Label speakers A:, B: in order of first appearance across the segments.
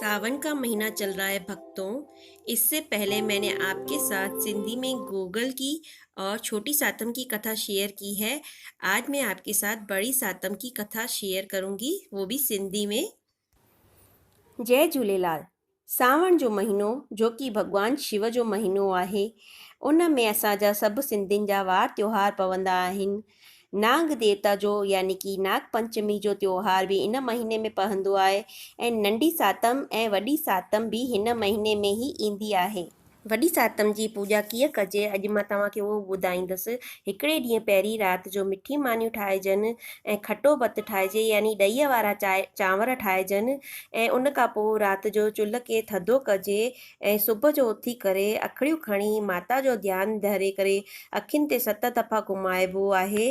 A: सावन का महीना चल रहा है भक्तों। इससे पहले मैंने आपके साथ सिंधी में गोगल की और छोटी सातम की कथा शेयर की है। आज मैं आपके साथ बड़ी सातम की कथा शेयर करूंगी, वो भी सिंधी में। जय झूलेलाल। सावण जो महीनो जो कि भगवान शिव जो महीनो आहे, उन में असांजा सभु सिंधियुनि जा वार त्योहार पवंदा आहिनि। नाग देवता जो यानी कि नाग पंचमी जो त्योहार भी इन महीने में पवंदो आहे ऐं नंढी सातम ऐं वॾी सातम भी हिन महीने में ई ईंदी आहे। वॾी सातम जी पूॼा कीअं कजे अॼु मां तव्हांखे उहो ॿुधाईंदसि। हिकिड़े ॾींहुं पहिरीं राति जो मिठी मानियूं ठाहिजनि ऐं खटो भतु ठाहिजे यानी ॾहीअ वारा चांवर ठाहिजनि ऐं उन खां पोइ राति जो चुल्ह खे थधो कजे ऐं सुबुह जो उथी करे अखड़ियूं खणी माता जो ध्यानु धरे करे अखियुनि ते 7 दफ़ा घुमाइबो आहे।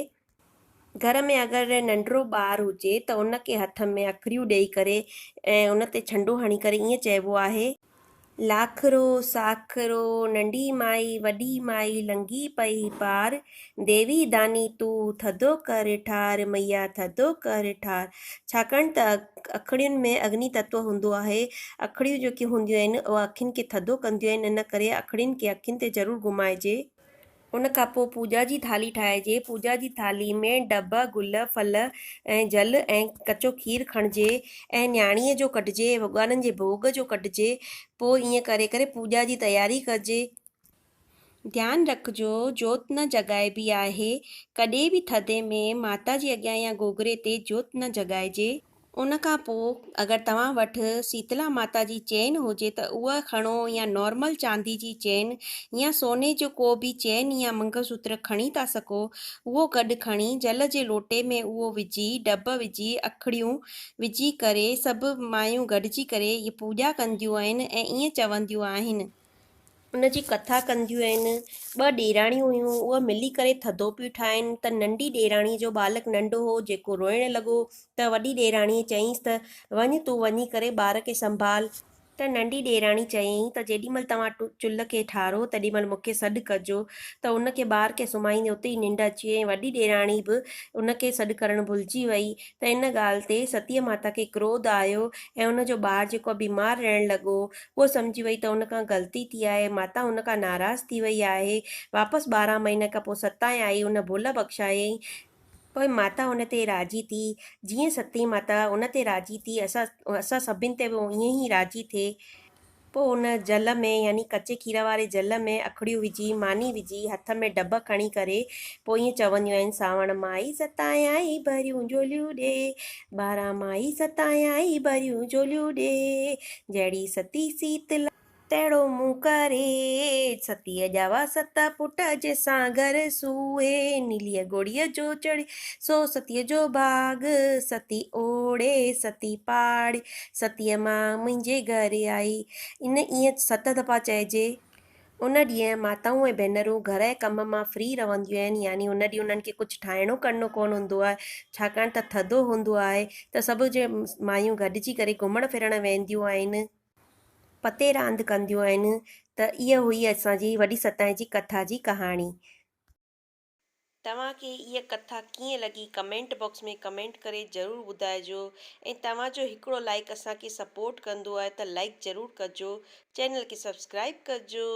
A: घर में अगरि नंढिड़ो ॿारु हुजे त उनखे हथ में अखड़ियूं ॾेई करे ऐं उन ते छंडो हणी करे ईअं चइबो आहे, लाखरो साखरो नंढी माई वॾी माई लंघी पई पार, देवी दानी तूं थधो कर ठार मैया थधो कर ठार। छाकाणि त अखड़ियुनि में अग्नि तत्व हूंदो आहे। अखड़ियूं जेके हूंदियूं आहिनि उहे अखियुनि खे थधो कंदियूं आहिनि, इन करे अखड़ियुनि खे अखियुनि ते ज़रूरु घुमाइजे। उन खां पोइ पूॼा जी थाली ठाहिजे। पूॼा जी थाली में डब गुल फल ऐं जल ऐं कचो खीरु खणिजे ऐं न्याणीअ जो कढिजे, भॻवाननि जे भोग जो कढिजे। पोइ ईअं करे करे पूॼा जी तयारी कजे। ध्यानु रखिजो जोति न जॻाइबी आहे। कॾहिं बि थधे में माता जे अॻियां या गोगरे ते जोति न जॻाइजे। उन खां पोइ अगरि तव्हां वटि शीतला माता जी चेन हुजे त उहा खणो या नॉर्मल चांदी जी चेन या सोने जो को बि चेन या मंगलसूत्र खणी था सघो, उहो गॾु खणी जल जे लोटे में उहो विझी डब विझी अखड़ियूं विझी करे सभु मायूं गॾिजी करे इहे पूॼा कंदियूं आहिनि ऐं ईअं चवंदियूं आहिनि। उन जी कथा कंदियूं आहिनि। 2 ॾेराणियूं हुयूं, उहे मिली करे थधो पियूं ठाहिनि त नंढी ॾेराणी जो बालक नंढो हो जेको रोइण लॻो त वॾी ॾेराणीअ चयईंसि त वञ तूं वञी करे ॿार खे संभाल। त नंढी ॾेराणी चयईं त जेॾीमहिल तव्हां चुल्ह खे ठारो तेॾीमहिल मूंखे सॾु कजो। त उनखे ॿार खे सुम्हाईंदे उते ई निंड अची वई। वॾी ॾेराणी बि उनखे सॾु करणु भुलिजी वई। त इन ॻाल्हि ते सतीअ माता खे क्रोध आयो ऐं उनजो ॿारु जेको बीमार रहणु लॻो, उहो सम्झी वई त उन खां ग़लती थी आहे। माता उन खां नाराज़ थी वई आहे। वापसि 12 महीने खां पोइ सतां आई, उन भुल बख़्शायईं। पोइ माता उन ते राज़ी थी। जीअं सती माता उन ते राज़ी थी, असां सभिनि ते बि ईअं ई राज़ी थिए। पोइ उन जल में यानी कचे खीर वारे जल में अखड़ियूं विझी मानी विझी हथ में डब खणी करे पोइ ईअं चवंदियूं आहिनि, सावण माई सतां आई भरियूं झोलियूं ॾे, 12 माई सतां आई भरियूं झोलियूं ॾे, जहिड़ी सती शीतला तहिड़ो मूं करे, सतीअ ॼावा 7 पुट जंहिंसां घर सूहे, नीलीअ घोड़ीअ जो चढ़े सो सतीअ जो भाग, सती ओड़े सती पाड़े, सतीअ मां मुंहिंजे घर आई। इन ईअं 7 दफ़ा चइजे। उन ॾींहुं माताऊं ऐं भेनरूं घर जे कम मां फ्री रहंदियूं आहिनि, यानी उन ॾींहुं उन्हनि खे कुझु ठाहिणो करिणो कोन हूंदो आहे। छाकाणि त थधो हूंदो आहे त सभु जे मायूं गॾिजी करे घुमणु फिरणु वेंदियूं आहिनि, पते रांदि कंदियूं आहिनि। त इहा हुई असांजी वॾी सतां जी कथा जी कहाणी। तव्हांखे इहा कथा कीअं लॻी कमेंट बॉक्स में कमेंट करे ज़रूरु ॿुधाइजो ऐं तव्हांजो हिकिड़ो लाइक असांखे सपोर्ट कंदो आहे, त लाइक ज़रूरु कजो, चैनल खे सब्सक्राइब कजो।